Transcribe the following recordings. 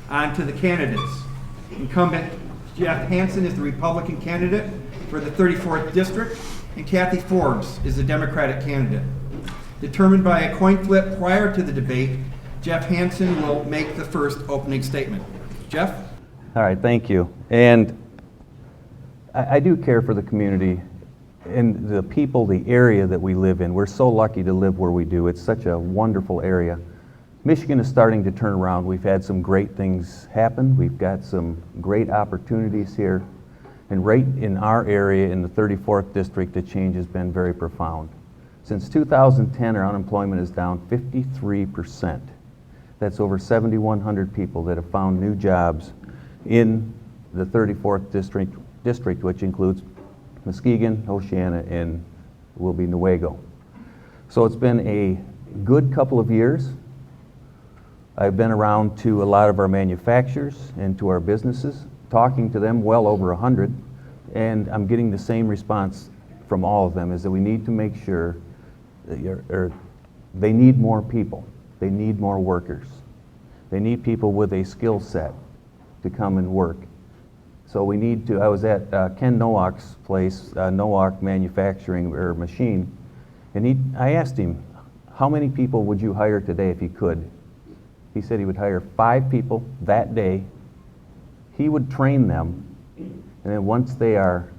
On to the candidates. Incumbent Jeff Hansen is the Republican candidate for the 34th District, and Kathy Forbes is the Democratic candidate. Determined by a coin flip prior to the debate, Jeff Hansen will make the first opening statement. Jeff? All right, thank you. And I do care for the community and the people, the area that we live in. We're so lucky to live where we do. It's such a wonderful area. Michigan is starting to turn around. We've had some great things happen. We've got some great opportunities here. And right in our area, in the 34th District, the change has been very profound. Since 2010, our unemployment is down 53%. That's over 7,100 people that have found new jobs in the 34th District, which includes Muskegon, Oceana, and will be Newaygo. So it's been a good couple of years. I've been around to a lot of our manufacturers and to our businesses, talking to them, well over 100, and I'm getting the same response from all of them, is that we need to make sure that they need more people. They need more workers. They need people with a skill set to come and work. So we need to, I was at Ken Nowak's place, Nowak Manufacturing or Machine, and I asked him, how many people would you hire today if you could? He said he would hire 5 people that day. He would train them, and then once they are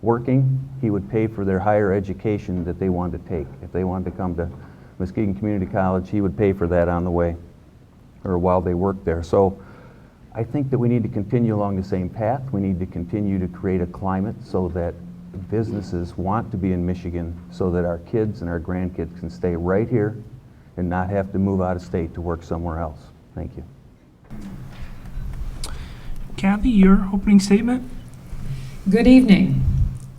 working, he would pay for their higher education that they wanted to take. If they wanted to come to Muskegon Community College, he would pay for that on the way or while they worked there. So I think that we need to continue along the same path. We need to continue to create a climate so that businesses want to be in Michigan, so that our kids and our grandkids can stay right here and not have to move out of state to work somewhere else. Thank you. Kathy, your opening statement. Good evening,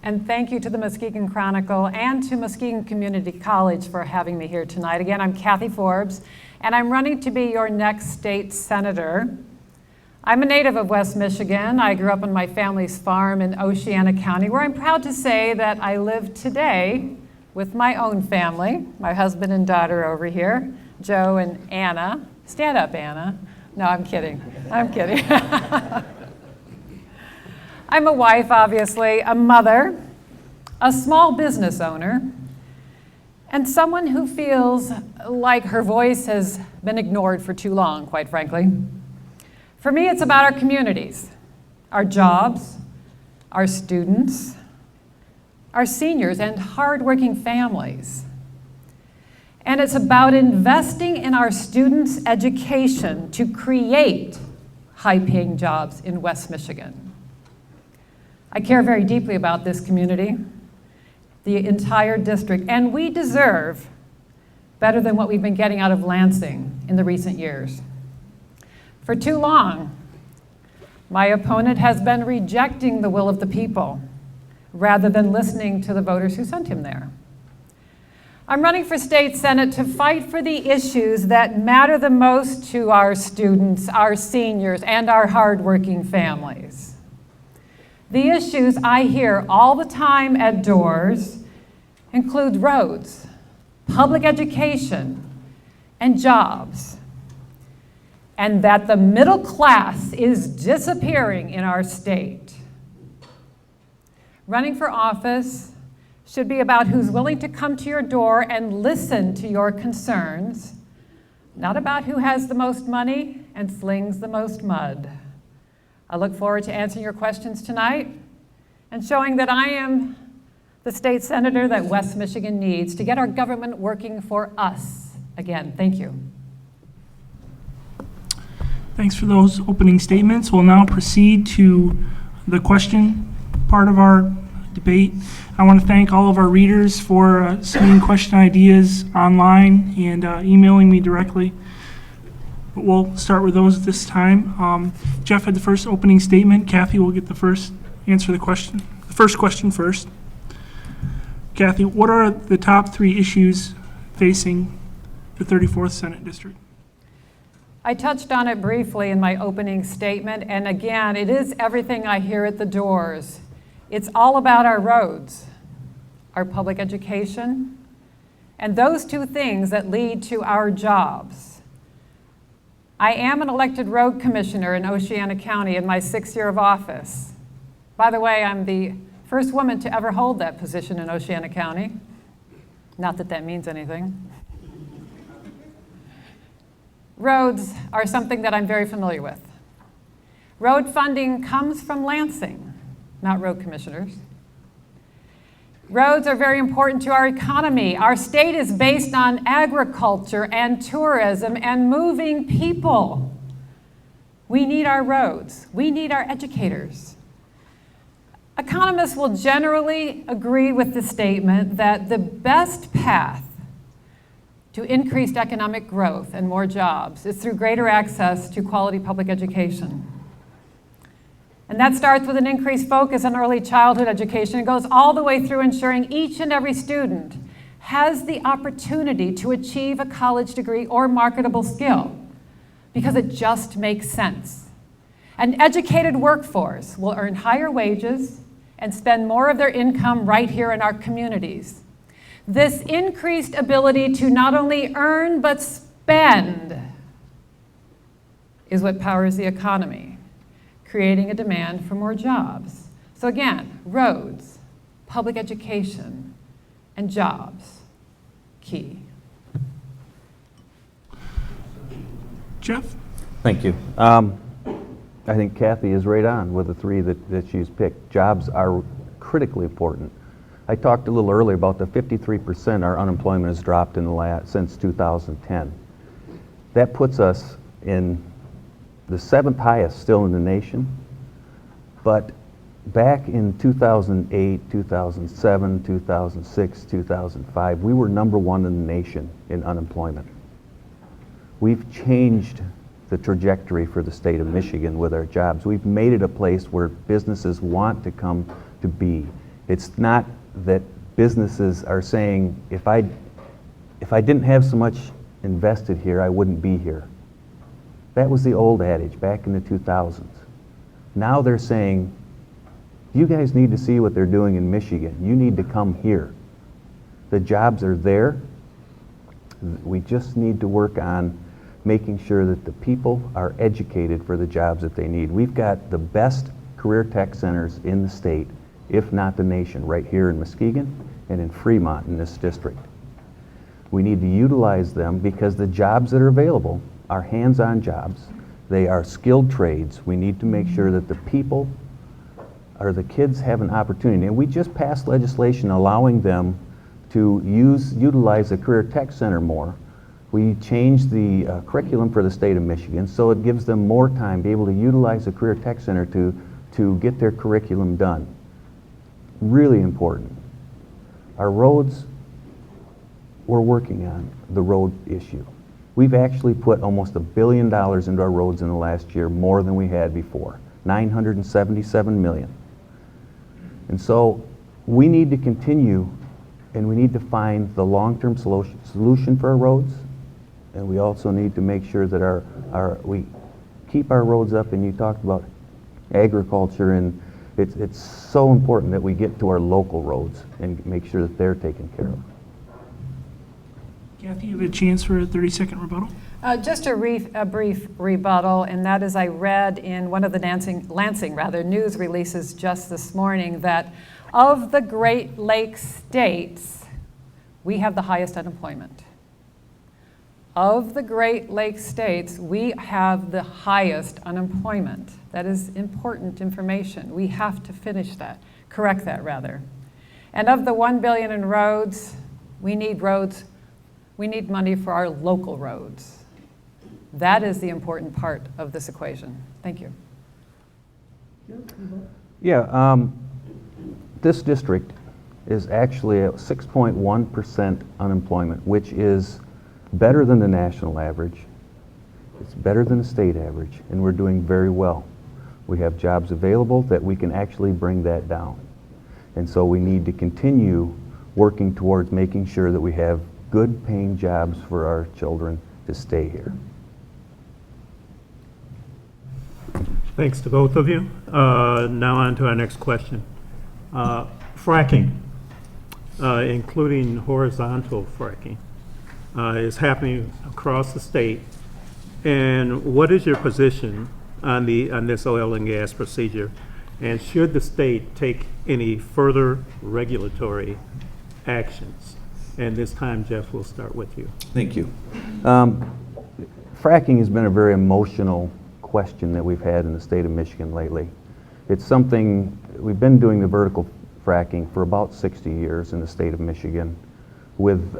and thank you to the Muskegon Chronicle and to Muskegon Community College for having me here tonight. Again, I'm Kathy Forbes, and I'm running to be your next state senator. I'm a native of West Michigan. I grew up on my family's farm in Oceana County, where I'm proud to say that I live today with my own family, my husband and daughter over here, Joe and Anna. Stand up, Anna. No, I'm kidding. I'm kidding. I'm a wife, obviously, a mother, a small business owner, and someone who feels like her voice has been ignored for too long, quite frankly. For me, it's about our communities, our jobs, our students, our seniors, and hardworking families. And it's about investing in our students' education to create high-paying jobs in West Michigan. I care very deeply about this community, the entire district, and we deserve better than what we've been getting out of Lansing in the recent years. For too long, my opponent has been rejecting the will of the people rather than listening to the voters who sent him there. I'm running for state senate to fight for the issues that matter the most to our students, our seniors, and our hardworking families. The issues I hear all the time at doors include roads, public education, and jobs, and that the middle class is disappearing in our state. Running for office should be about who's willing to come to your door and listen to your concerns, not about who has the most money and slings the most mud. I look forward to answering your questions tonight and showing that I am the state senator that West Michigan needs to get our government working for us again. Thank you. Thanks for those opening statements. We'll now proceed to the question part of our debate. I want to thank all of our readers for sending question ideas online and emailing me directly. But we'll start with those this time. Jeff had the first opening statement. Kathy will get the first answer the question. The first question first. Kathy, what are the top 3 issues facing the 34th Senate District? I touched on it briefly in my opening statement, and again, it is everything I hear at the doors. It's all about our roads, our public education, and those 2 things that lead to our jobs. I am an elected road commissioner in Oceana County in my 6th year of office. By the way, I'm the first woman to ever hold that position in Oceana County. Not that that means anything. Roads are something that I'm very familiar with. Road funding comes from Lansing, not road commissioners. Roads are very important to our economy. Our state is based on agriculture and tourism and moving people. We need our roads. We need our educators. Economists will generally agree with the statement that the best path to increased economic growth and more jobs is through greater access to quality public education. And that starts with an increased focus on early childhood education. It goes all the way through ensuring each and every student has the opportunity to achieve a college degree or marketable skill, because it just makes sense. An educated workforce will earn higher wages and spend more of their income right here in our communities. This increased ability to not only earn but spend is what powers the economy, creating a demand for more jobs. So again, roads, public education, and jobs, key. Jeff? Thank you. I think Kathy is right on with the three that she's picked. Jobs are critically important. I talked a little earlier about the 53% our unemployment has dropped since 2010. That puts us in the 7th highest still in the nation, but back in 2008, 2007, 2006, 2005, we were #1 in the nation in unemployment. We've changed the trajectory for the state of Michigan with our jobs. We've made it a place where businesses want to come to be. It's not that businesses are saying, if I didn't have so much invested here, I wouldn't be here. That was the old adage back in the 2000s. Now they're saying, you guys need to see what they're doing in Michigan. You need to come here. The jobs are there. We just need to work on making sure that the people are educated for the jobs that they need. We've got the best career tech centers in the state, if not the nation, right here in Muskegon and in Fremont in this district. We need to utilize them because the jobs that are available are hands-on jobs. They are skilled trades. We need to make sure that the people or the kids have an opportunity. And we just passed legislation allowing them to utilize the Career Tech Center more. We changed the curriculum for the state of Michigan so it gives them more time to be able to utilize the Career Tech Center to get their curriculum done. Really important. Our roads, we're working on the road issue. We've actually put almost $1 billion into our roads in the last year, more than we had before, $977 million. And so we need to continue, and we need to find the long-term solution for our roads, and we also need to make sure that we keep our roads up. And you talked about agriculture, and it's so important that we get to our local roads and make sure that they're taken care of. Kathy, you have a chance for a 30-second rebuttal. Just a brief rebuttal, and that is I read in one of the Lansing news releases just this morning that of the Great Lakes states, we have the highest unemployment. Of the Great Lakes states, we have the highest unemployment. That is important information. We have to correct that rather. And of the $1 billion in roads, we need money for our local roads. That is the important part of this equation. Thank you. Yeah, this district is actually at 6.1% unemployment, which is better than the national average. It's better than the state average, and we're doing very well. We have jobs available that we can actually bring that down. And so we need to continue working towards making sure that we have good paying jobs for our children to stay here. Thanks to both of you. Now on to our next question. Fracking, including horizontal fracking, is happening across the state, And what is your position on this oil and gas procedure? And should the state take any further regulatory actions? And this time, Jeff, we'll start with you. Thank you. Fracking has been a very emotional question that we've had in the state of Michigan lately. It's something, we've been doing the vertical fracking for about 60 years in the state of Michigan with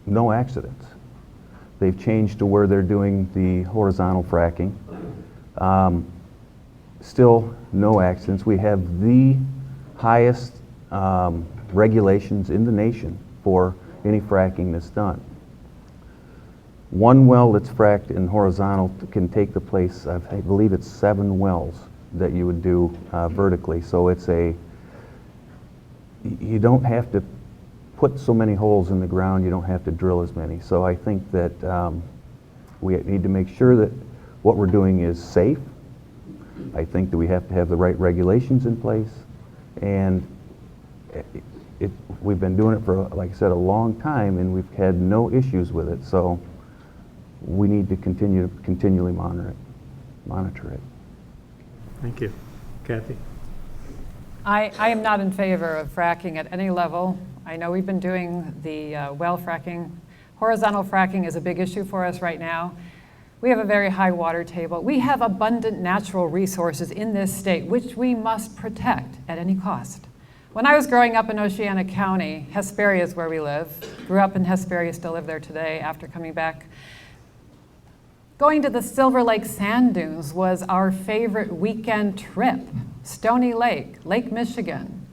no accidents. They've changed to where they're doing the horizontal fracking. Still no accidents. We have the highest regulations in the nation for any fracking that's done. One well that's fracked in horizontal can take the place, I believe it's 7 wells that you would do vertically. So it's you don't have to put so many holes in the ground, you don't have to drill as many. So I think that we need to make sure that what we're doing is safe. I think that we have to have the right regulations in place, and we've been doing it for, like I said, a long time, and we've had no issues with it. So we need to continually monitor it. Thank you. Kathy? I am not in favor of fracking at any level. I know we've been doing the well fracking. Horizontal fracking is a big issue for us right now. We have a very high water table. We have abundant natural resources in this state, which we must protect at any cost. When I was growing up in Oceana County, Hesperia is where we live. Grew up in Hesperia, still live there today after coming back. Going to the Silver Lake Sand Dunes was our favorite weekend trip. Stony Lake, Lake Michigan,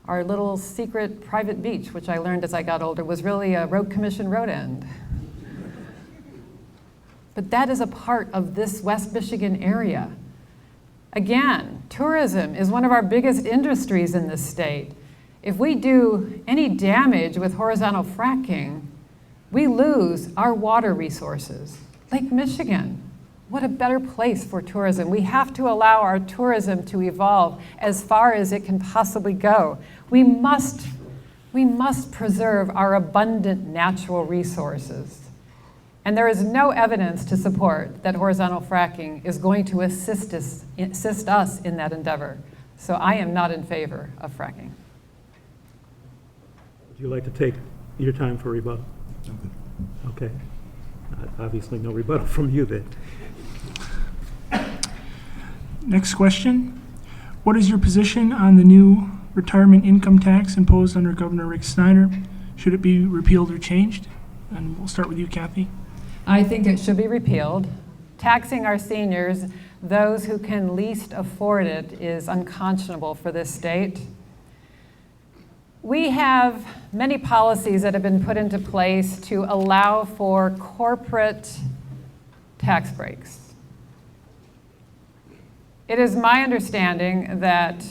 our little secret private beach, which I learned as I got older was really a road commission road end. But that is a part of this West Michigan area. Again, tourism is one of our biggest industries in this state. If we do any damage with horizontal fracking, we lose our water resources. Lake Michigan, what a better place for tourism. We have to allow our tourism to evolve as far as it can possibly go. We must preserve our abundant natural resources. And there is no evidence to support that horizontal fracking is going to assist us in that endeavor. So I am not in favor of fracking. Would you like to take your time for rebuttal? Okay. Obviously no rebuttal from you then. Next question. What is your position on the new retirement income tax imposed under Governor Rick Snyder? Should it be repealed or changed? And we'll start with you, Kathy. I think it should be repealed. Taxing our seniors, those who can least afford it, is unconscionable for this state. We have many policies that have been put into place to allow for corporate tax breaks. It is my understanding that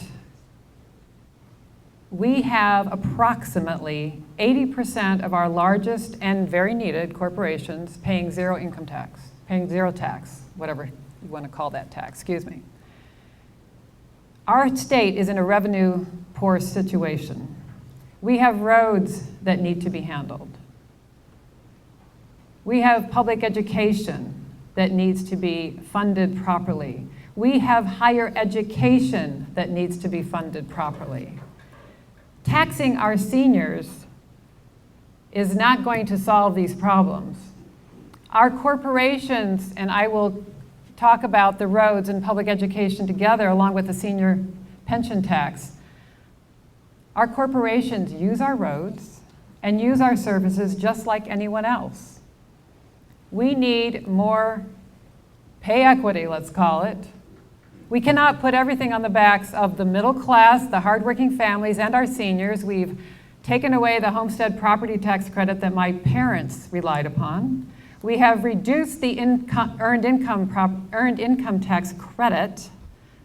we have approximately 80% of our largest and very needed corporations paying zero income tax, paying zero tax, whatever you want to call that tax, excuse me. Our state is in a revenue poor situation. We have roads that need to be handled. We have public education that needs to be funded properly. We have higher education that needs to be funded properly. Taxing our seniors is not going to solve these problems. Our corporations, and I will talk about the roads and public education together along with the senior pension tax. Our corporations use our roads and use our services just like anyone else. We need more pay equity, let's call it. We cannot put everything on the backs of the middle class, the hardworking families, and our seniors. We've taken away the homestead property tax credit that my parents relied upon. We have reduced the earned income tax credit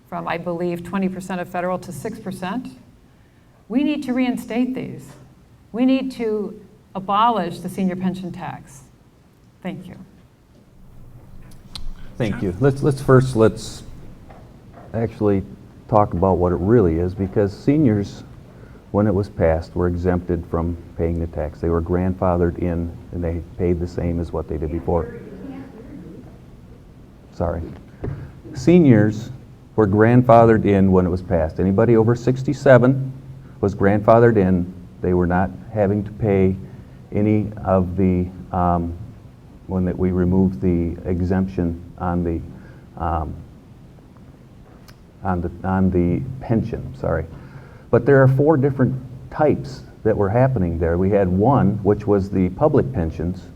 from, I believe, 20% of federal to 6%. We need to reinstate these. We need to abolish the senior pension tax. Thank you. Thank you. Let's actually talk about what it really is, because seniors, when it was passed, were exempted from paying the tax. They were grandfathered in, and they paid the same as what they did before. sorry. Seniors were grandfathered in when it was passed. Anybody over 67 was grandfathered in. They were not having to pay any of the, when we removed the exemption on the pension, sorry. But there are 4 different types that were happening there. We had one, which was the public pensions,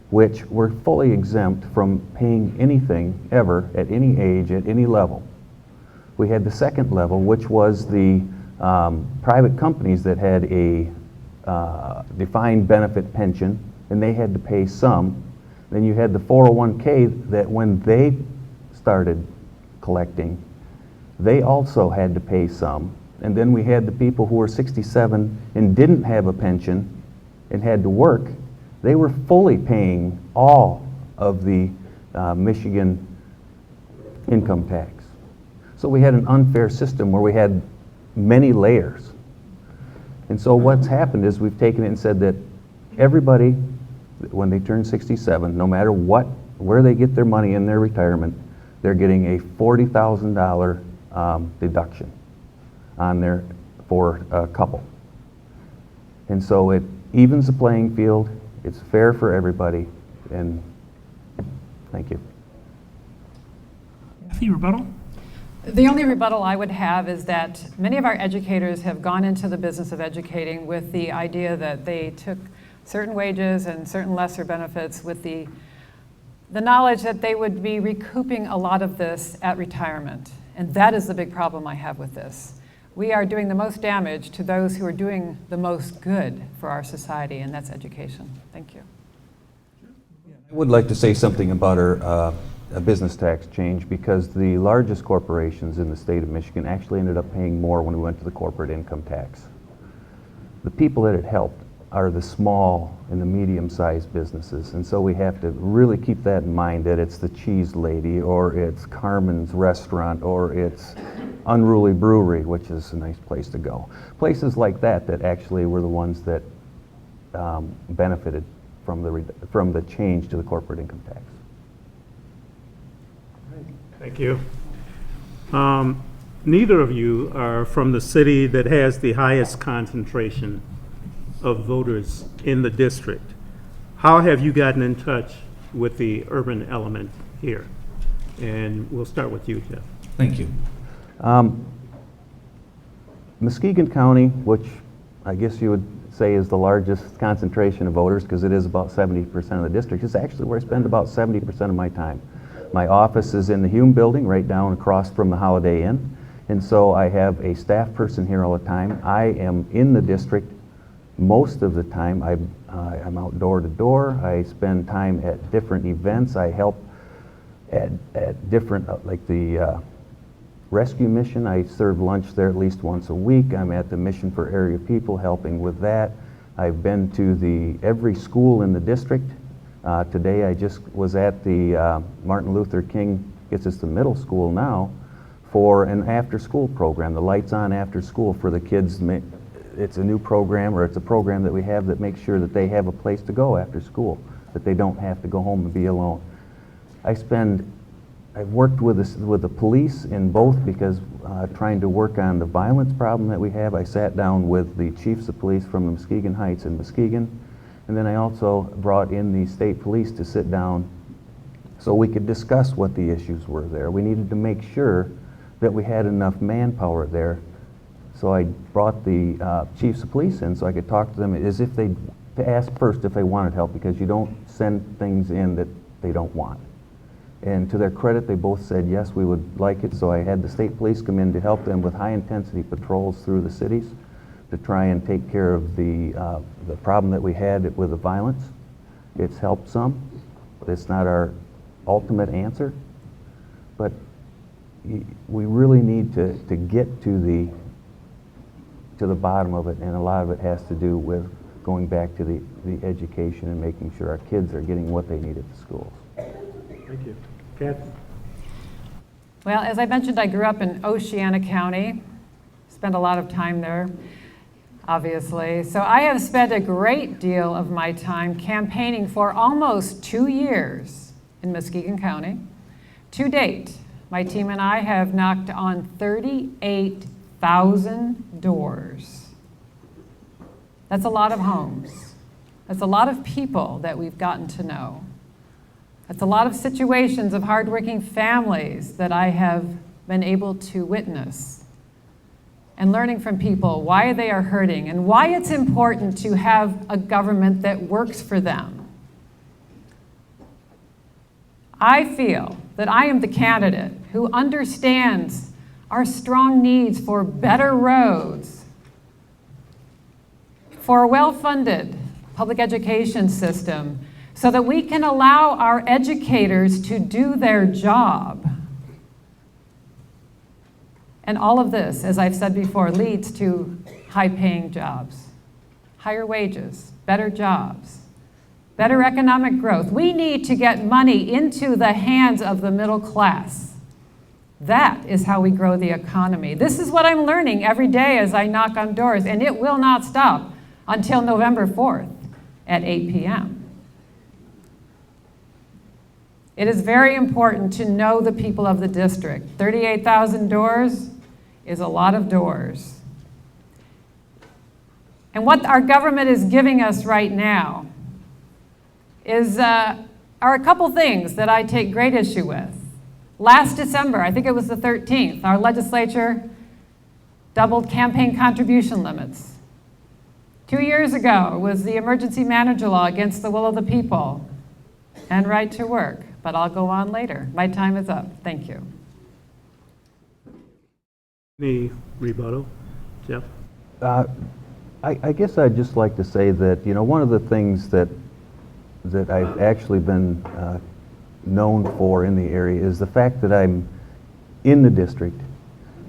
which were fully exempt from paying anything ever at any age, at any level. We had the second level, which was the private companies that had a defined benefit pension, and they had to pay some. Then you had the 401k that when they started collecting, they also had to pay some. And then we had the people who were 67 and didn't have a pension and had to work. They were fully paying all of the Michigan income tax. So we had an unfair system where we had many layers. And so what's happened is we've taken it and said that everybody, when they turn 67, no matter where they get their money in their retirement, they're getting a $40,000 deduction on there for a couple. And so it evens the playing field, it's fair for everybody, and thank you. Kathy, rebuttal? The only rebuttal I would have is that many of our educators have gone into the business of educating with the idea that they took certain wages and certain lesser benefits with the knowledge that they would be recouping a lot of this at retirement. And that is the big problem I have with this. We are doing the most damage to those who are doing the most good for our society, and that's education. Thank you. I would like to say something about our business tax change, because the largest corporations in the state of Michigan actually ended up paying more when we went to the corporate income tax. The people that it helped are the small and the medium-sized businesses, and so we have to really keep that in mind, that it's the Cheese Lady, or it's Carmen's Restaurant, or it's Unruly Brewery, which is a nice place to go. Places like that actually were the ones that benefited from the change to the corporate income tax. Thank you. Neither of you are from the city that has the highest concentration of voters in the district. How have you gotten in touch with the urban element here? And we'll start with you, Jeff. Thank you. Muskegon County, which I guess you would say is the largest concentration of voters, because it is about 70% of the district, is actually where I spend about 70% of my time. My office is in the Hume Building, right down across from the Holiday Inn, and so I have a staff person here all the time. I am in the district most of the time. I'm out door to door. I spend time at different events. I help at different, like the rescue mission. I serve lunch there at least once a week. I'm at the Mission for Area People helping with that. I've been to every school in the district. Today I just was at the Martin Luther King, gets us to middle school now, for an after-school program, the Lights On After School for the kids. It's a new program, or it's a program that we have that makes sure that they have a place to go after school, that they don't have to go home and be alone. I've worked with the police in both, because trying to work on the violence problem that we have. I sat down with the chiefs of police from the Muskegon Heights in Muskegon, and then I also brought in the state police to sit down so we could discuss what the issues were there. We needed to make sure that we had enough manpower there. So I brought the chiefs of police in so I could talk to them as if to ask first if they wanted help, because you don't send things in that they don't want. And to their credit, they both said, yes, we would like it. So I had the state police come in to help them with high-intensity patrols through the cities to try and take care of the problem that we had with the violence. It's helped some. It's not our ultimate answer, but we really need to get to the bottom of it, and a lot of it has to do with going back to the education and making sure our kids are getting what they need at the schools. Thank you. Kathy? Well, as I mentioned, I grew up in Oceana County, spent a lot of time there, obviously. So I have spent a great deal of my time campaigning for almost 2 years in Muskegon County To date, my team and I have knocked on 38,000 doors. That's a lot of homes. That's a lot of people that we've gotten to know. That's a lot of situations of hardworking families that I have been able to witness, and learning from people why they are hurting and why it's important to have a government that works for them. I feel that I am the candidate who understands our strong needs for better roads, for a well-funded public education system, so that we can allow our educators to do their job. And all of this, as I've said before, leads to high-paying jobs, higher wages, better jobs, better economic growth. We need to get money into the hands of the middle class. That is how we grow the economy. This is what I'm learning every day as I knock on doors, and it will not stop until November 4th at 8 p.m. It is very important to know the people of the district. 38,000 doors is a lot of doors. And what our government is giving us right now are a couple things that I take great issue with. Last December, I think it was the 13th, our legislature doubled campaign contribution limits. 2 years ago was the emergency manager law against the will of the people and right to work. But I'll go on later. My time is up. Thank you. Any rebuttal? Jeff? I guess I'd just like to say that, you know, one of the things that I've actually been known for in the area is the fact that I'm in the district,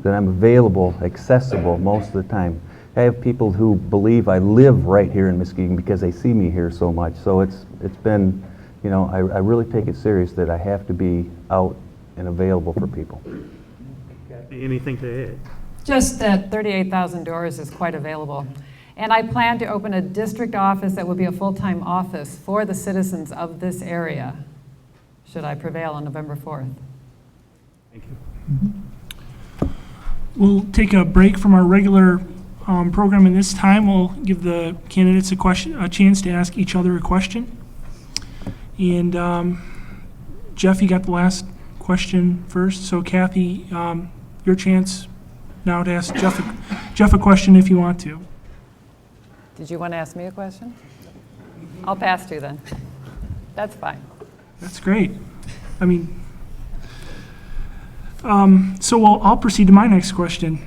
that I'm available, accessible most of the time. I have people who believe I live right here in Muskegon because they see me here so much. So it's been, you know, I really take it serious that I have to be out and available for people. Kathy, anything to add? Just that 38,000 doors is quite available. And I plan to open a district office that will be a full-time office for the citizens of this area, should I prevail on November 4th. Thank you. We'll take a break from our regular program, and this time we'll give the candidates a chance to ask each other a question. And Jeff, you got the last question first. So Kathy, your chance now to ask Jeff a question if you want to. Did you want to ask me a question? I'll pass to then. That's fine. That's great. I mean, so I'll proceed to my next question.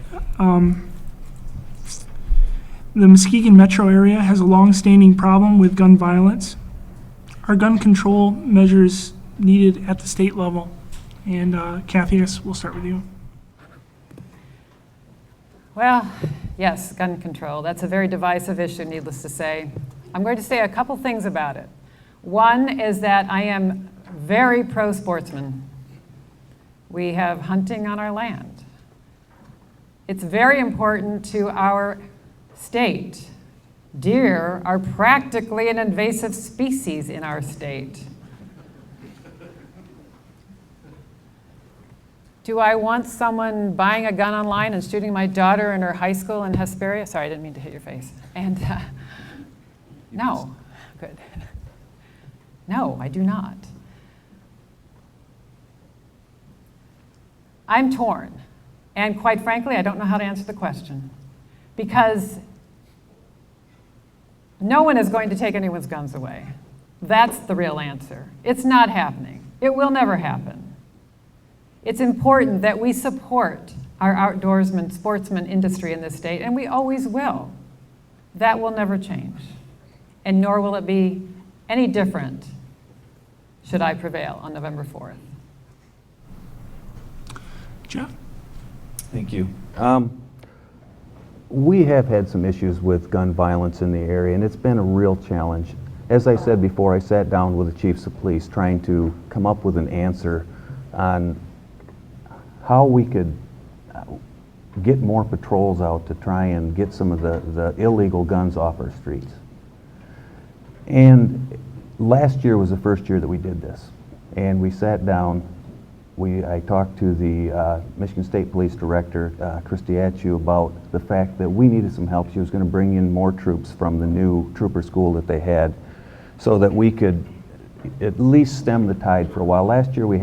The Muskegon metro area has a long-standing problem with gun violence. Are gun control measures needed at the state level? And Kathy, I guess we'll start with you. Well, yes, gun control. That's a very divisive issue, needless to say. I'm going to say a couple things about it. One is that I am very pro-sportsman. We have hunting on our land. It's very important to our state. Deer are practically an invasive species in our state. Do I want someone buying a gun online and shooting my daughter in her high school in Hesperia? Sorry, I didn't mean to hit your face. And no, good. No, I do not. I'm torn. And quite frankly, I don't know how to answer the question. Because no one is going to take anyone's guns away. That's the real answer. It's not happening. It will never happen. It's important that we support our outdoorsman, sportsman industry in this state, and we always will. That will never change. And nor will it be any different should I prevail on November 4th. Jeff? Thank you. We have had some issues with gun violence in the area, and it's been a real challenge. As I said before, I sat down with the chiefs of police trying to come up with an answer on how we could get more patrols out to try and get some of the illegal guns off our streets. And last year was the first year that we did this. And we sat down I talked to the Michigan State Police Director, Christy Atchew, about the fact that we needed some help. She was going to bring in more troops from the new trooper school that they had so that we could at least stem the tide for a while. Last year we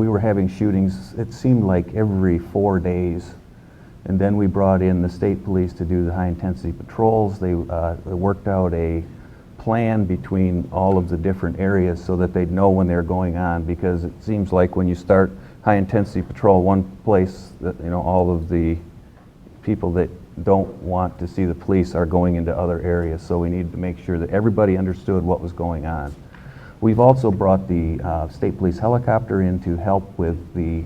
were having shootings, it seemed like every 4 days. And then we brought in the state police to do the high-intensity patrols. They worked out a plan between all of the different areas so that they'd know when they're going on, because it seems like when you start high-intensity patrol one place, that, you know, all of the people that don't want to see the police are going into other areas. So we needed to make sure that everybody understood what was going on. We've also brought the state police helicopter in to help with the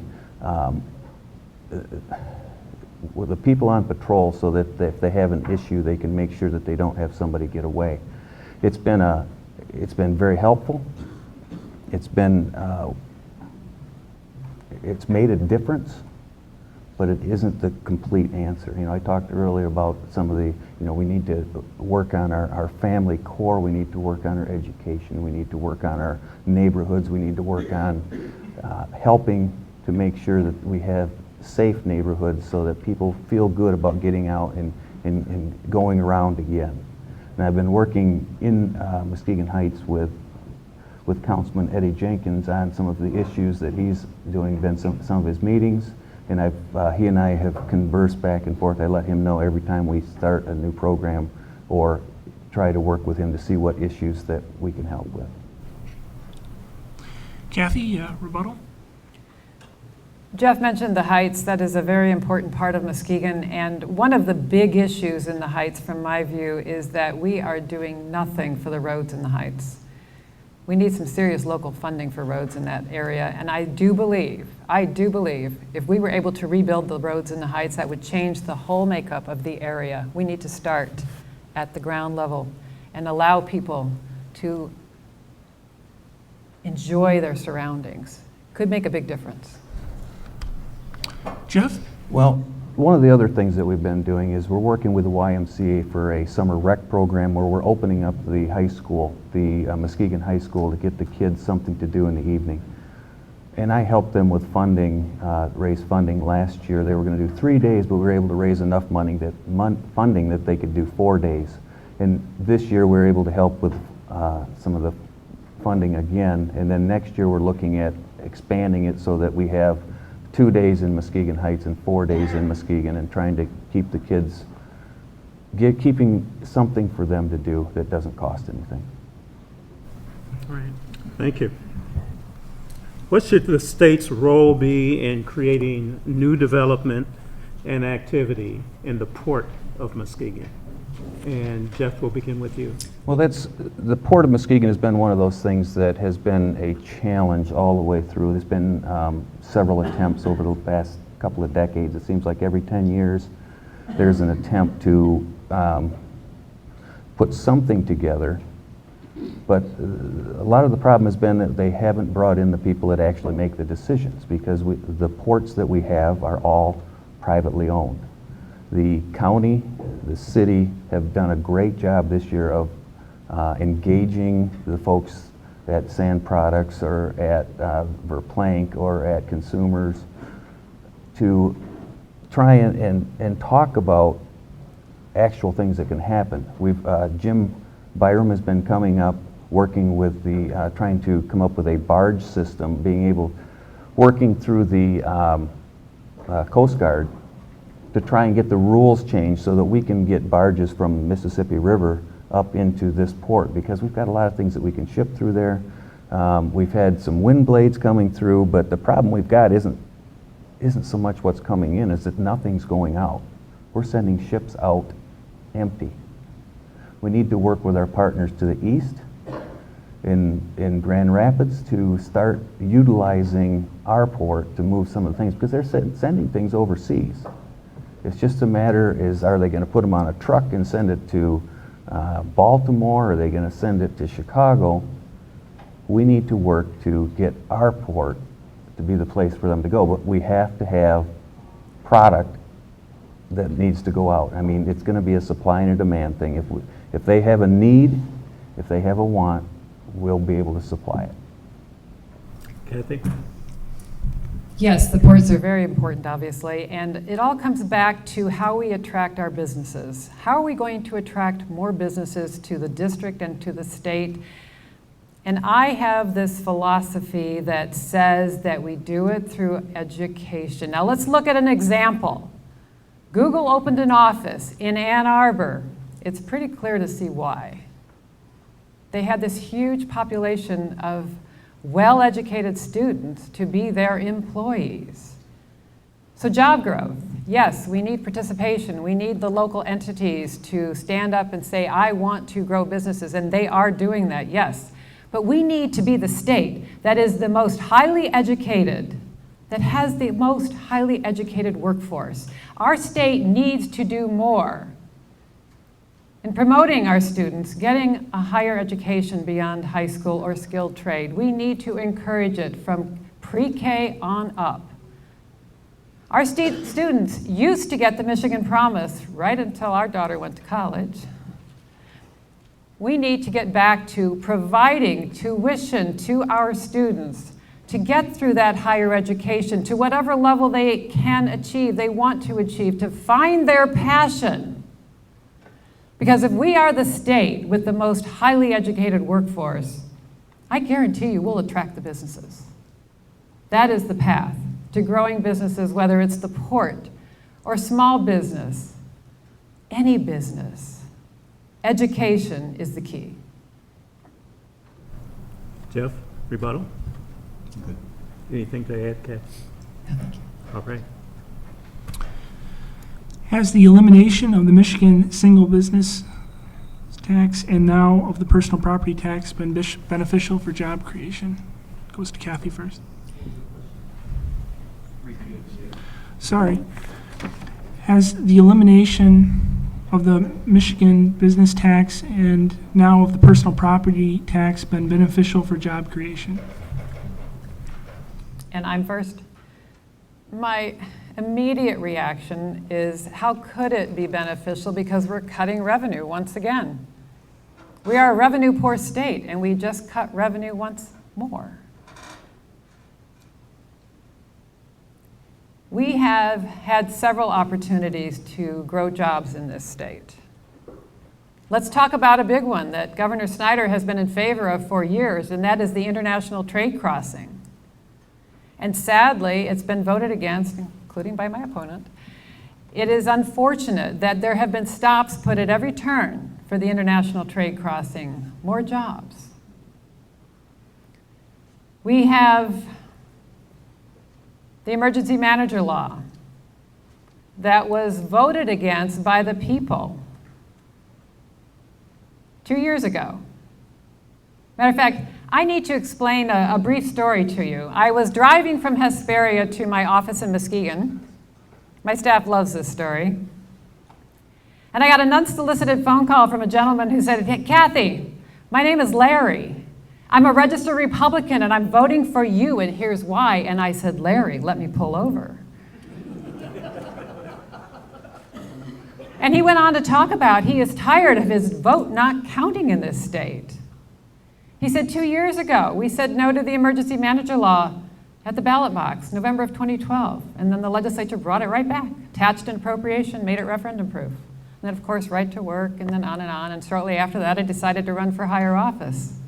people on patrol, so that if they have an issue, they can make sure that they don't have somebody get away. It's been very helpful. It's made a difference, but it isn't the complete answer. You know, I talked earlier about some of the, you know, we need to work on our family core, we need to work on our education, we need to work on our neighborhoods, we need to work on helping to make sure that we have safe neighborhoods so that people feel good about getting out and going around again. And I've been working in Muskegon Heights with Councilman Eddie Jenkins on some of the issues that he's doing, been some of his meetings, and he and I have conversed back and forth. I let him know every time we start a new program or try to work with him to see what issues that we can help with. Kathy, rebuttal? Jeff mentioned the Heights. That is a very important part of Muskegon, and one of the big issues in the Heights, from my view, is that we are doing nothing for the roads in the Heights. We need some serious local funding for roads in that area, and I do believe, if we were able to rebuild the roads in the Heights, that would change the whole makeup of the area. We need to start at the ground level and allow people to enjoy their surroundings. Could make a big difference. Jeff? Well, one of the other things that we've been doing is we're working with the YMCA for a summer rec program where we're opening up the high school, the Muskegon High School, to get the kids something to do in the evening. And I helped them with funding, raise funding last year. They were going to do 3 days, but we were able to raise enough funding that they could do 4 days. And this year we were able to help with some of the funding again. And then next year we're looking at expanding it so that we have 2 days in Muskegon Heights and 4 days in Muskegon, and trying to keep the kids, keeping something for them to do that doesn't cost anything. All right. Thank you. What should the state's role be in creating new development and activity in the port of Muskegon? And Jeff, we'll begin with you. Well, the Port of Muskegon has been one of those things that has been a challenge all the way through. There's been several attempts over the past couple of decades. It seems like every 10 years there's an attempt to put something together. But a lot of the problem has been that they haven't brought in the people that actually make the decisions, because the ports that we have are all privately owned. The county, the city have done a great job this year of engaging the folks at Sand Products or at Verplank or at Consumers to try and talk about actual things that can happen. Jim Byram has been coming up, working with the, trying to come up with a barge system, working through the Coast Guard to try and get the rules changed so that we can get barges from the Mississippi River up into this port, because we've got a lot of things that we can ship through there. We've had some wind blades coming through, but the problem we've got isn't so much what's coming in, is that nothing's going out. We're sending ships out empty. We need to work with our partners to the east in Grand Rapids to start utilizing our port to move some of the things, because they're sending things overseas. It's just a matter is, are they going to put them on a truck and send it to Baltimore? Or are they going to send it to Chicago? We need to work to get our port to be the place for them to go, but we have to have product that needs to go out. I mean, it's going to be a supply and a demand thing. If they have a need, if they have a want, we'll be able to supply it. Kathy? Yes, the ports are very important, obviously, and it all comes back to how we attract our businesses. How are we going to attract more businesses to the district and to the state? And I have this philosophy that says that we do it through education. Now let's look at an example. Google opened an office in Ann Arbor. It's pretty clear to see why. They had this huge population of well-educated students to be their employees. So job growth, yes, we need participation. We need the local entities to stand up and say, I want to grow businesses, and they are doing that, yes. But we need to be the state that is the most highly educated, that has the most highly educated workforce. Our state needs to do more in promoting our students, getting a higher education beyond high school or skilled trade. We need to encourage it from pre-K on up. Our students used to get the Michigan Promise right until our daughter went to college. We need to get back to providing tuition to our students to get through that higher education to whatever level they can achieve, they want to achieve, to find their passion. Because if we are the state with the most highly educated workforce, I guarantee you we'll attract the businesses. That is the path to growing businesses, whether it's the port or small business, any business. Education is the key. Jeff, rebuttal? Good. Anything to add, Kat? No, thank you. All right. Has the elimination of the Michigan single business tax and now of the personal property tax been beneficial for job creation? Goes to Kathy first. Sorry. Has the elimination of the Michigan business tax and now of the personal property tax been beneficial for job creation? And I'm first. My immediate reaction is, how could it be beneficial? Because we're cutting revenue once again. We are a revenue poor state, and we just cut revenue once more. We have had several opportunities to grow jobs in this state. Let's talk about a big one that Governor Snyder has been in favor of for years, and that is the international trade crossing. And sadly, it's been voted against, including by my opponent. It is unfortunate that there have been stops put at every turn for the international trade crossing. More jobs. We have the emergency manager law that was voted against by the people 2 years ago. Matter of fact, I need to explain a brief story to you. I was driving from Hesperia to my office in Muskegon. My staff loves this story. And I got an unsolicited phone call from a gentleman who said, "Hey, Kathy, my name is Larry. I'm a registered Republican and I'm voting for you, and here's why." And I said, "Larry, let me pull over." And he went on to talk about he is tired of his vote not counting in this state. He said 2 years ago, we said no to the emergency manager law at the ballot box, November of 2012. And then the legislature brought it right back, attached an appropriation, made it referendum proof. And then, of course, right to work, and then on and on. And shortly after that, I decided to run for higher office.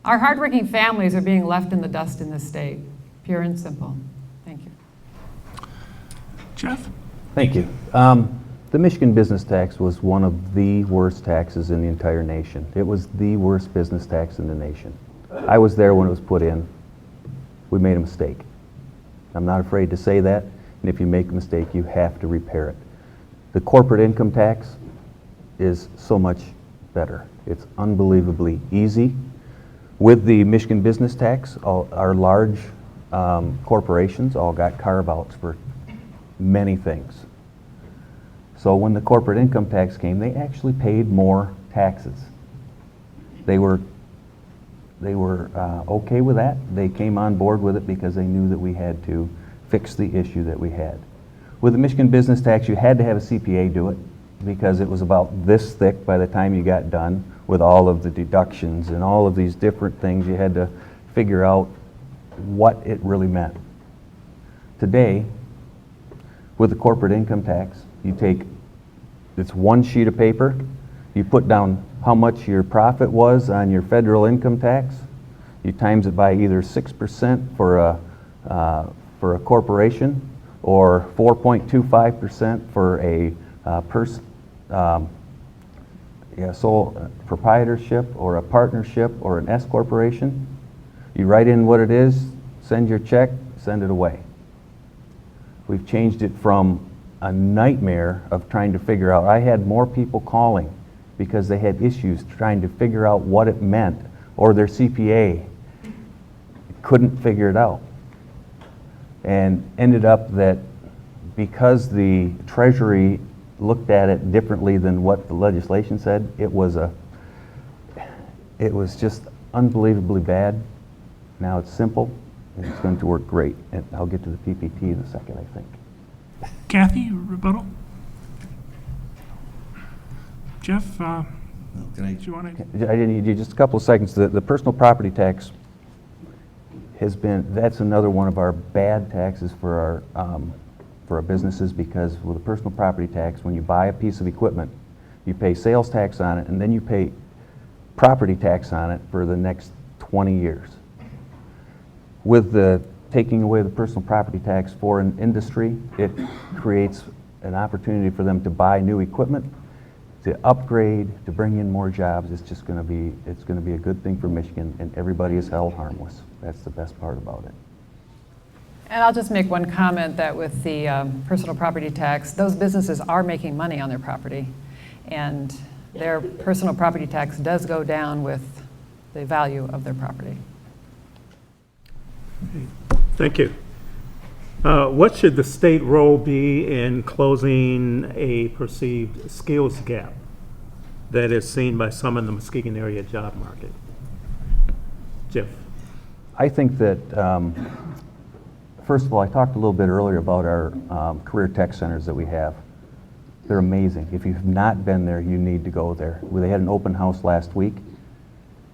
Our hardworking families are being left in the dust in this state, pure and simple. Thank you. Jeff? Thank you. The Michigan business tax was one of the worst taxes in the entire nation. It was the worst business tax in the nation. I was there when it was put in. We made a mistake. I'm not afraid to say that, and if you make a mistake, you have to repair it. The corporate income tax is so much better. It's unbelievably easy. With the Michigan business tax, all our large corporations all got carve-outs for many things. So when the corporate income tax came, they actually paid more taxes. They were okay with that. They came on board with it because they knew that we had to fix the issue that we had. With the Michigan business tax, you had to have a CPA do it because it was about this thick by the time you got done with all of the deductions and all of these different things you had to figure out what it really meant. Today, with the corporate income tax, it's one sheet of paper, you put down how much your profit was on your federal income tax, you times it by either 6% for a corporation, or 4.25% for a sole proprietorship or a partnership or an S corporation. You write in what it is, send your check, send it away. We've changed it from a nightmare of trying to figure out. I had more people calling because they had issues trying to figure out what it meant, or their CPA couldn't figure it out. And ended up that because the Treasury looked at it differently than what the legislation said, it was just unbelievably bad. Now it's simple, and it's going to work great. And I'll get to the PPP in a second, I think. Kathy, rebuttal? Jeff, do you want to? I need you just a couple of seconds. The personal property tax that's another one of our bad taxes for our businesses, because with the personal property tax, when you buy a piece of equipment, you pay sales tax on it, and then you pay property tax on it for the next 20 years. With the taking away the personal property tax for an industry, it creates an opportunity for them to buy new equipment, to upgrade, to bring in more jobs. It's going to be a good thing for Michigan, and everybody is held harmless. That's the best part about it. And I'll just make one comment that with the personal property tax, those businesses are making money on their property, and their personal property tax does go down with the value of their property. Thank you. What should the state role be in closing a perceived skills gap that is seen by some in the Muskegon area job market? Jeff? I think that, first of all, I talked a little bit earlier about our career tech centers that we have. They're amazing. If you've not been there, you need to go there. They had an open house last week.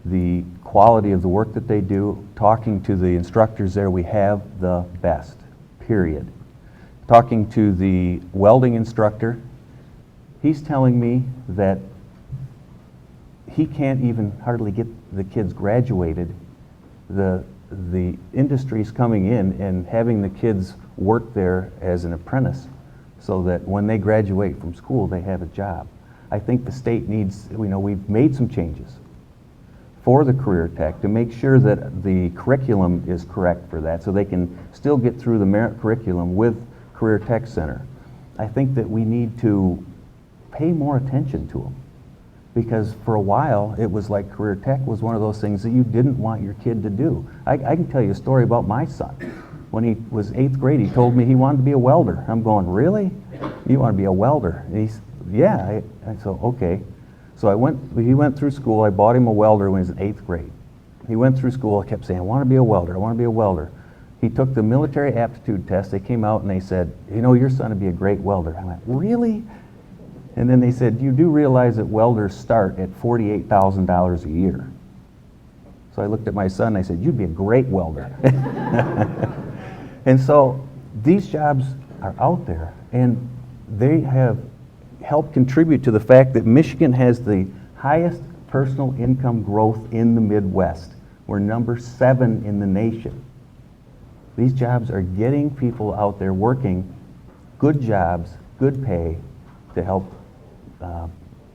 The quality of the work that they do, talking to the instructors there, we have the best, period. Talking to the welding instructor, he's telling me that he can't even hardly get the kids graduated. The industry's coming in and having the kids work there as an apprentice so that when they graduate from school, they have a job. I think the state needs, we've made some changes for the career tech to make sure that the curriculum is correct for that, so they can still get through the merit curriculum with Career Tech Center. I think that we need to pay more attention to them, because for a while it was like career tech was one of those things that you didn't want your kid to do. I can tell you a story about my son. When he was 8th grade, he told me he wanted to be a welder. I'm going, really? You want to be a welder? And he's, yeah. I said, okay. So he went through school. I bought him a welder when he was in 8th grade. He went through school. I kept saying, I want to be a welder. I want to be a welder. He took the military aptitude test. They came out and they said, your son would be a great welder. I went, really? And then they said, you do realize that welders start at $48,000 a year. So I looked at my son and I said, you'd be a great welder. And so these jobs are out there, and they have helped contribute to the fact that Michigan has the highest personal income growth in the Midwest. We're number 7 in the nation. These jobs are getting people out there working good jobs, good pay, to help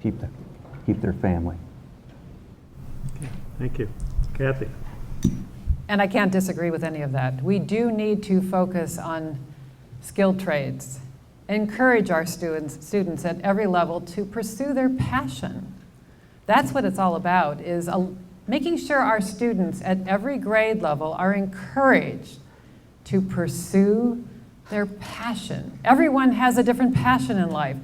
keep their family. Okay, thank you. Kathy? And I can't disagree with any of that. We do need to focus on skilled trades, encourage our students at every level to pursue their passion. That's what it's all about, is making sure our students at every grade level are encouraged to pursue their passion. Everyone has a different passion in life.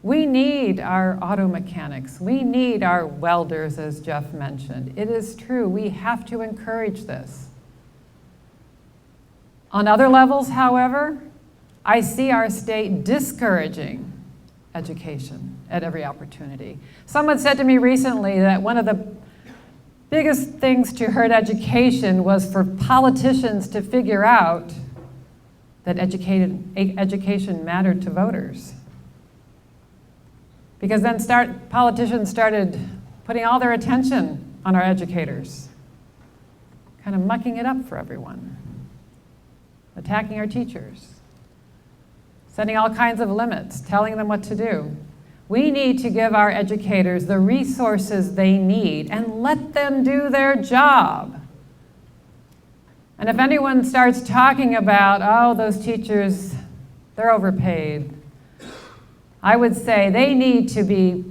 We need our auto mechanics. We need our welders, as Jeff mentioned. It is true. We have to encourage this. On other levels, however, I see our state discouraging education at every opportunity. Someone said to me recently that one of the biggest things to hurt education was for politicians to figure out that education mattered to voters. Because then politicians started putting all their attention on our educators, kind of mucking it up for everyone, attacking our teachers, setting all kinds of limits, telling them what to do. We need to give our educators the resources they need and let them do their job. And if anyone starts talking about, oh, those teachers, they're overpaid, I would say they need to be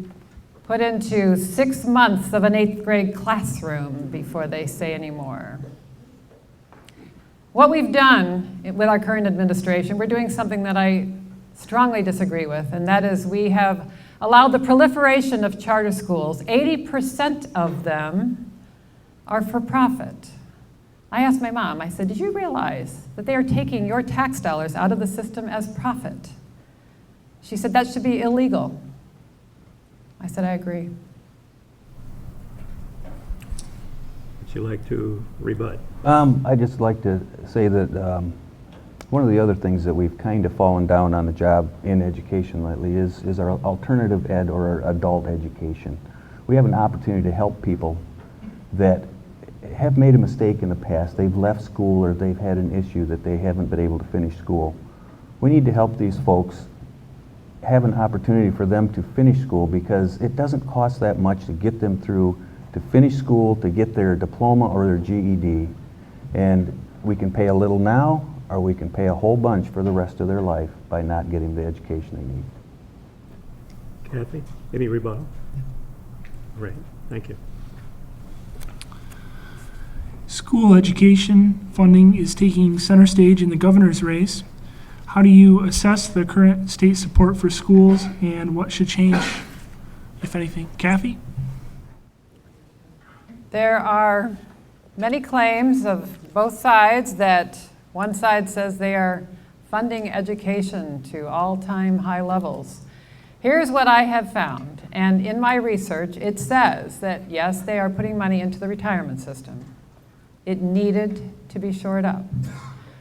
put into 6 months of an 8th grade classroom before they say any more. What we've done with our current administration, we're doing something that I strongly disagree with, and that is we have allowed the proliferation of charter schools. 80% of them are for profit. I asked my mom, I said, did you realize that they are taking your tax dollars out of the system as profit? She said, that should be illegal. I said, I agree. Would you like to rebut? I'd just like to say that one of the other things that we've kind of fallen down on the job in education lately is our alternative ed or our adult education. We have an opportunity to help people that have made a mistake in the past. They've left school or they've had an issue that they haven't been able to finish school. We need to help these folks have an opportunity for them to finish school because it doesn't cost that much to get them through to finish school, to get their diploma or their GED. And we can pay a little now, or we can pay a whole bunch for the rest of their life by not getting the education they need. Kathy, any rebuttal? Great, thank you. School education funding is taking center stage in the governor's race. How do you assess the current state support for schools and what should change, if anything? Kathy? There are many claims of both sides that one side says they are funding education to all-time high levels. Here's what I have found, and in my research, it says that yes, they are putting money into the retirement system. It needed to be shored up.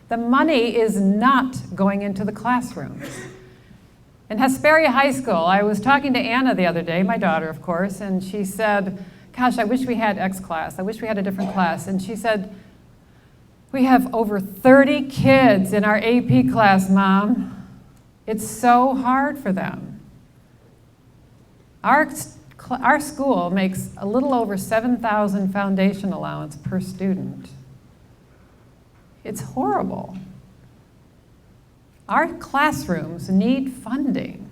The money is not going into the classrooms. In Hesperia High School, I was talking to Anna the other day, my daughter, of course, and she said, gosh, I wish we had X class. I wish we had a different class. And she said, we have over 30 kids in our AP class, Mom. It's so hard for them. Our school makes a little over $7,000 foundation allowance per student. It's horrible. Our classrooms need funding.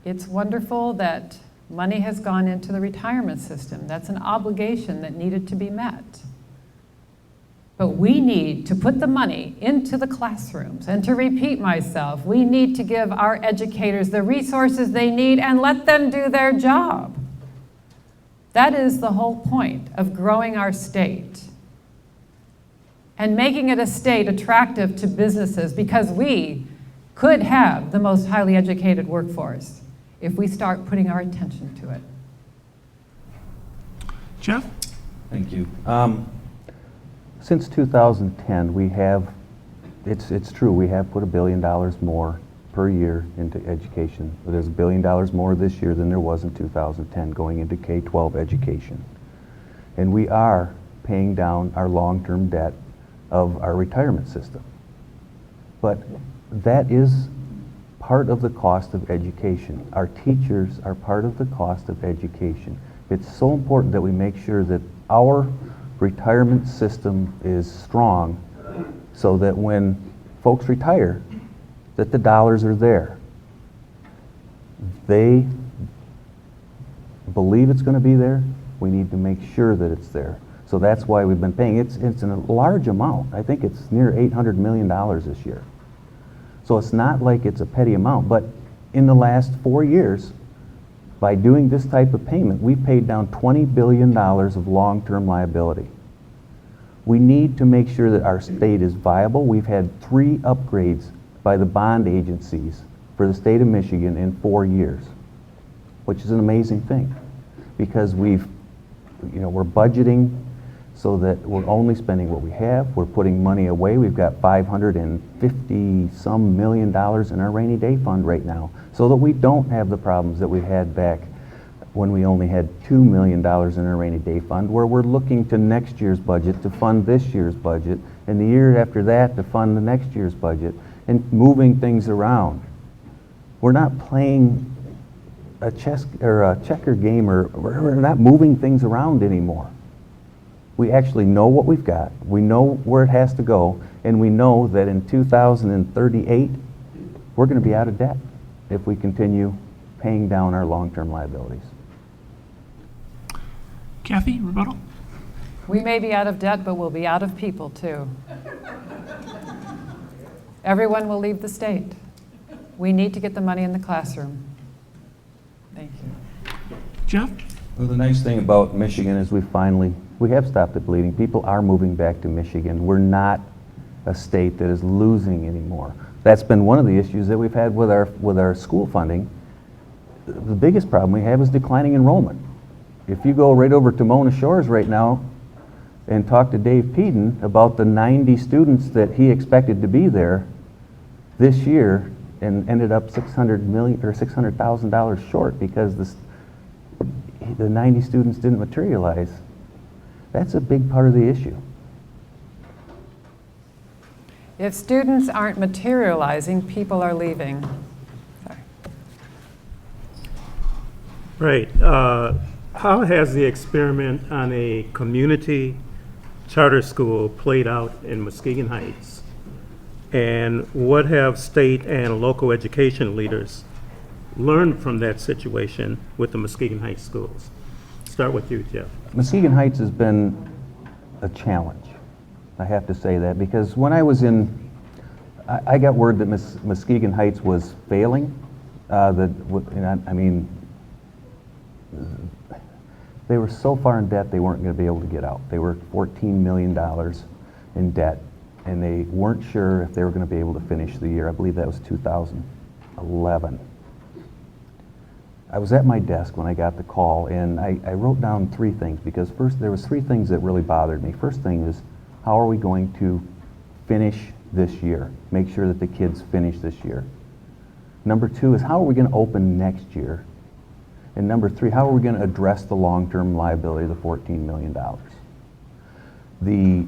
It's wonderful that money has gone into the retirement system. That's an obligation that needed to be met. But we need to put the money into the classrooms. And to repeat myself, we need to give our educators the resources they need and let them do their job. That is the whole point of growing our state and making it a state attractive to businesses, because we could have the most highly educated workforce if we start putting our attention to it. Jeff? Thank you. Since 2010, we have, it's true, we have put $1 billion more per year into education. There's $1 billion more this year than there was in 2010 going into K-12 education. And we are paying down our long-term debt of our retirement system. But that is part of the cost of education. Our teachers are part of the cost of education. It's so important that we make sure that our retirement system is strong so that when folks retire, that the dollars are there. They believe it's going to be there. We need to make sure that it's there. So that's why we've been paying. It's a large amount. I think it's near $800 million this year. So it's not like it's a petty amount, but in the last 4 years, by doing this type of payment, we've paid down $20 billion of long-term liability. We need to make sure that our state is viable. We've had 3 upgrades by the bond agencies for the state of Michigan in 4 years, which is an amazing thing, because we've we're budgeting so that we're only spending what we have. We're putting money away. We've got $550-some million in our rainy day fund right now, so that we don't have the problems that we had back when we only had $2 million in our rainy day fund, where we're looking to next year's budget to fund this year's budget, and the year after that to fund the next year's budget, and moving things around. We're not playing a chess or a checker game, or we're not moving things around anymore. We actually know what we've got, we know where it has to go, and we know that in 2038, we're going to be out of debt if we continue paying down our long-term liabilities. Kathy, rebuttal? We may be out of debt, but we'll be out of people too. Everyone will leave the state. We need to get the money in the classroom. Thank you. Jeff? Well, the nice thing about Michigan is we have stopped the bleeding. People are moving back to Michigan. We're not a state that is losing anymore. That's been one of the issues that we've had with our school funding. The biggest problem we have is declining enrollment. If you go right over to Mona Shores right now and talk to Dave Peden about the 90 students that he expected to be there this year and ended up $600,000 short because the 90 students didn't materialize, that's a big part of the issue. If students aren't materializing, people are leaving. Sorry. Right. How has the experiment on a community charter school played out in Muskegon Heights? And what have state and local education leaders learned from that situation with the Muskegon Heights schools? Start with you, Jeff. Muskegon Heights has been a challenge. I have to say that, because when I was I got word that Muskegon Heights was failing. They were so far in debt they weren't going to be able to get out. They were $14 million in debt, and they weren't sure if they were going to be able to finish the year. I believe that was 2011. I was at my desk when I got the call, and I wrote down 3 things, because first there was 3 things that really bothered me. First thing is, how are we going to finish this year? Make sure that the kids finish this year. Number 2 is, how are we going to open next year? And number 3, how are we going to address the long-term liability of the $14 million? The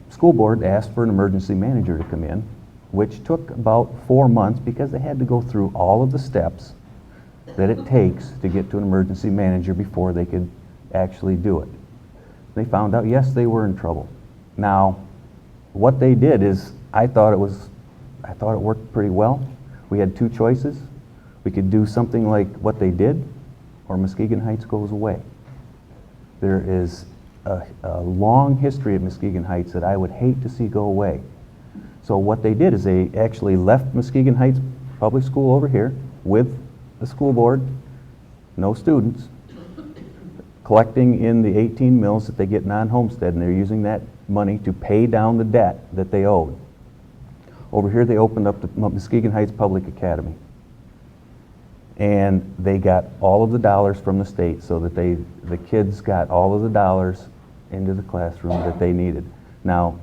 school board asked for an emergency manager to come in, which took about 4 months because they had to go through all of the steps that it takes to get to an emergency manager before they could actually do it. They found out, yes, they were in trouble. Now, what they did is, I thought it worked pretty well. We had 2 choices. We could do something like what they did, or Muskegon Heights goes away. There is a long history of Muskegon Heights that I would hate to see go away. So what they did is they actually left Muskegon Heights Public School over here with the school board, no students, collecting in the 18 mills that they get non-homestead, and they're using that money to pay down the debt that they owed. Over here they opened up the Muskegon Heights Public Academy. And they got all of the dollars from the state, so that the kids got all of the dollars into the classroom that they needed. Now,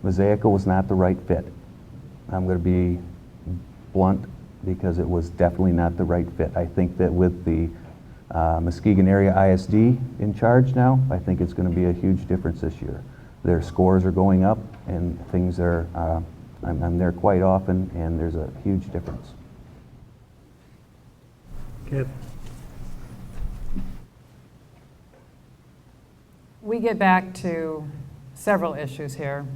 Mosaica was not the right fit. I'm going to be blunt, because it was definitely not the right fit. I think that with the Muskegon Area ISD in charge now, I think it's going to be a huge difference this year. Their scores are going up, and things are, I'm there quite often, and there's a huge difference. Kev? We get back to several issues here.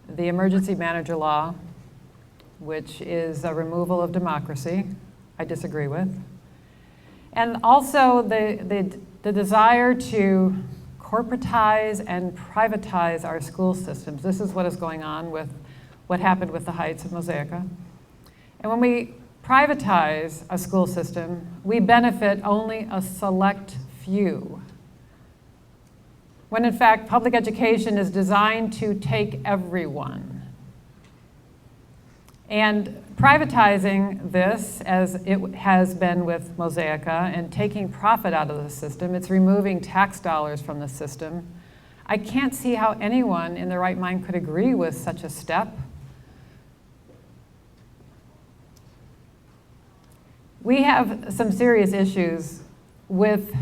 The emergency manager law, which is a removal of democracy, I disagree with. And also the desire to corporatize and privatize our school systems. This is what is going on with what happened with the Heights of Mosaica. And when we privatize a school system, we benefit only a select few. When in fact, public education is designed to take everyone. And privatizing this, as it has been with Mosaica, and taking profit out of the system, it's removing tax dollars from the system. I can't see how anyone in their right mind could agree with such a step. We have some serious issues with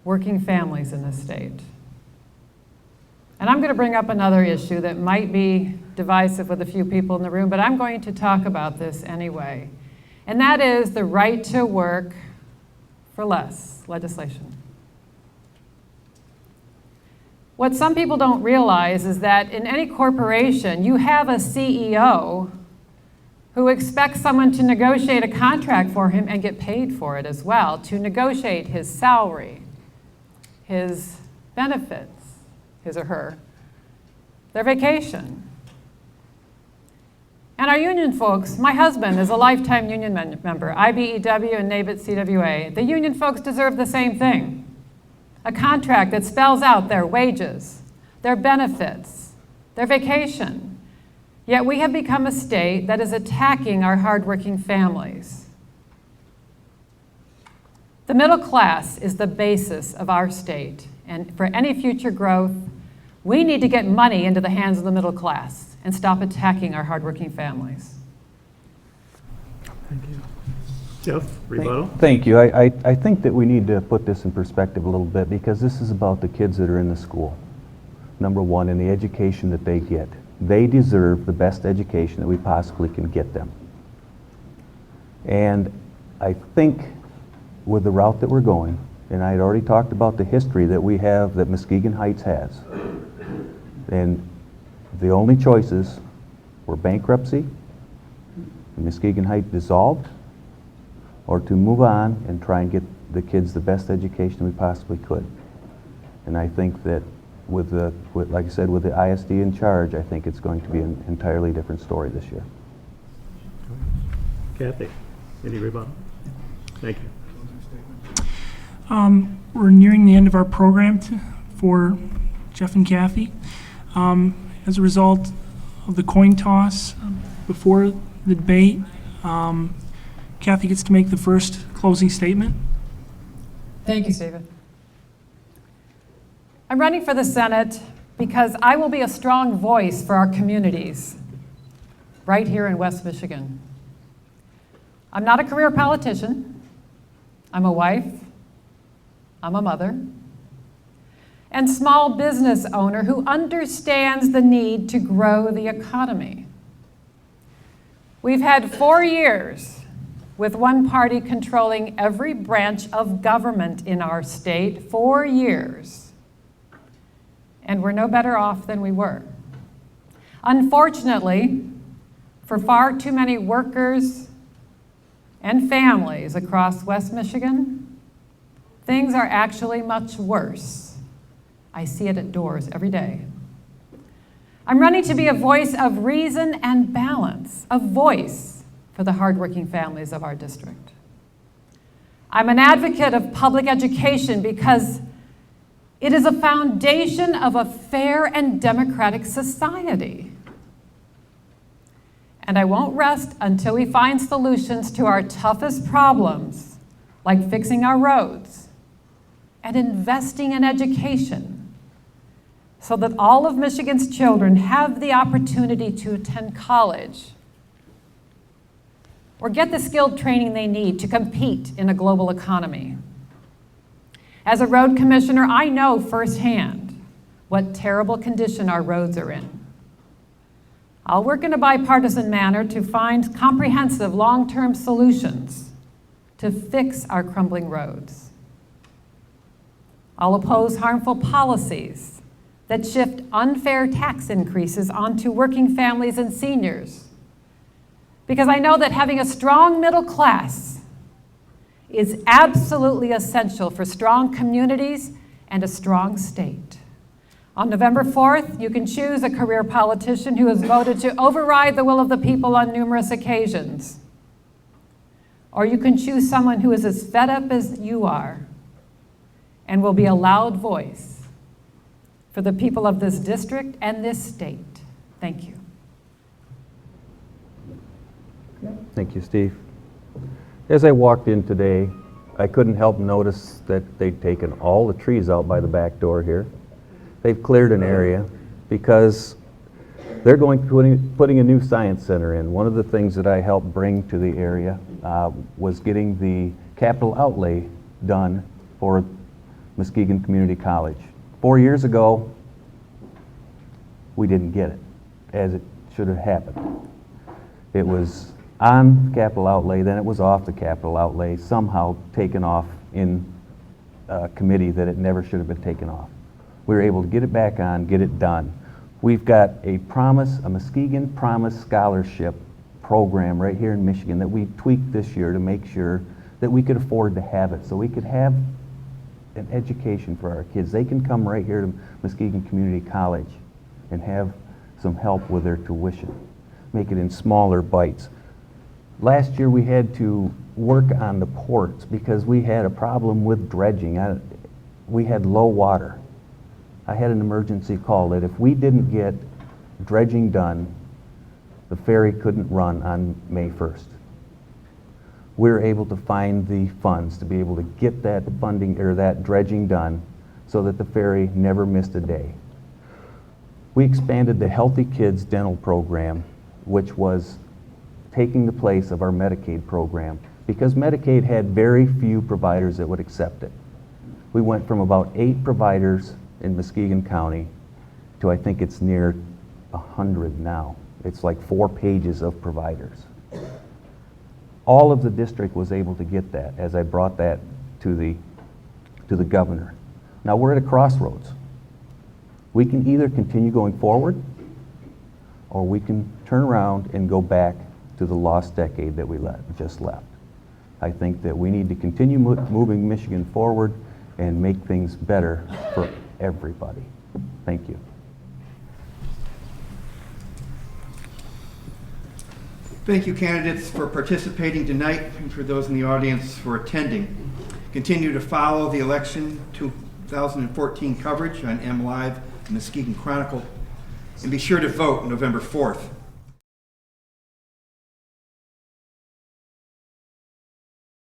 working families in this state. And I'm going to bring up another issue that might be divisive with a few people in the room, but I'm going to talk about this anyway. And that is the right to work for less legislation. What some people don't realize is that in any corporation, you have a CEO who expects someone to negotiate a contract for him and get paid for it as well, to negotiate his salary, his benefits, his or her, their vacation. And our union folks, my husband is a lifetime union member, IBEW and NABIT CWA. The union folks deserve the same thing. A contract that spells out their wages, their benefits, their vacation. Yet we have become a state that is attacking our hardworking families. The middle class is the basis of our state, and for any future growth, we need to get money into the hands of the middle class and stop attacking our hardworking families. Thank you. Jeff, rebuttal? Thank you. I think that we need to put this in perspective a little bit, because this is about the kids that are in the school, number one, and the education that they get. They deserve the best education that we possibly can get them. And I think with the route that we're going, and I had already talked about the history that we have, that Muskegon Heights has, and the only choices were bankruptcy, Muskegon Heights dissolved, or to move on and try and get the kids the best education we possibly could. And I think that like I said, with the ISD in charge, I think it's going to be an entirely different story this year. Kathy, any rebuttal? Thank you. We're nearing the end of our program for Jeff and Kathy. As a result of the coin toss before the debate, Kathy gets to make the first closing statement. Thank you, Stephen. I'm running for the Senate because I will be a strong voice for our communities right here in West Michigan. I'm not a career politician. I'm a wife. I'm a mother. And small business owner who understands the need to grow the economy. We've had 4 years with one party controlling every branch of government in our state, 4 years. And we're no better off than we were. Unfortunately, for far too many workers and families across West Michigan, things are actually much worse. I see it at doors every day. I'm running to be a voice of reason and balance, a voice for the hardworking families of our district. I'm an advocate of public education because it is a foundation of a fair and democratic society. And I won't rest until we find solutions to our toughest problems, like fixing our roads and investing in education, so that all of Michigan's children have the opportunity to attend college or get the skilled training they need to compete in a global economy. As a road commissioner, I know firsthand what terrible condition our roads are in. I'll work in a bipartisan manner to find comprehensive long-term solutions to fix our crumbling roads. I'll oppose harmful policies that shift unfair tax increases onto working families and seniors, because I know that having a strong middle class is absolutely essential for strong communities and a strong state. On November 4th, you can choose a career politician who has voted to override the will of the people on numerous occasions. Or you can choose someone who is as fed up as you are and will be a loud voice for the people of this district and this state. Thank you. Thank you, Steve. As I walked in today, I couldn't help notice that they'd taken all the trees out by the back door here. They've cleared an area because they're putting a new science center in. One of the things that I helped bring to the area was getting the capital outlay done for Muskegon Community College. 4 years ago, we didn't get it as it should have happened. It was on capital outlay, then it was off the capital outlay, somehow taken off in a committee that it never should have been taken off. We were able to get it back on, get it done. We've got a Muskegon Promise Scholarship program right here in Michigan that we tweaked this year to make sure that we could afford to have it, so we could have an education for our kids. They can come right here to Muskegon Community College and have some help with their tuition, make it in smaller bites. Last year we had to work on the ports because we had a problem with dredging. We had low water. I had an emergency call that if we didn't get dredging done, the ferry couldn't run on May 1st. We were able to find the funds to be able to get that funding or that dredging done so that the ferry never missed a day. We expanded the Healthy Kids Dental Program, which was taking the place of our Medicaid program because Medicaid had very few providers that would accept it. We went from about 8 providers in Muskegon County to I think it's near 100 now. It's like 4 pages of providers. All of the district was able to get that as I brought that to the governor. Now we're at a crossroads. We can either continue going forward or we can turn around and go back to the lost decade that we just left. I think that we need to continue moving Michigan forward and make things better for everybody. Thank you. Thank you, candidates, for participating tonight and for those in the audience for attending. Continue to follow the election 2014 coverage on MLive, Muskegon Chronicle, and be sure to vote November 4th.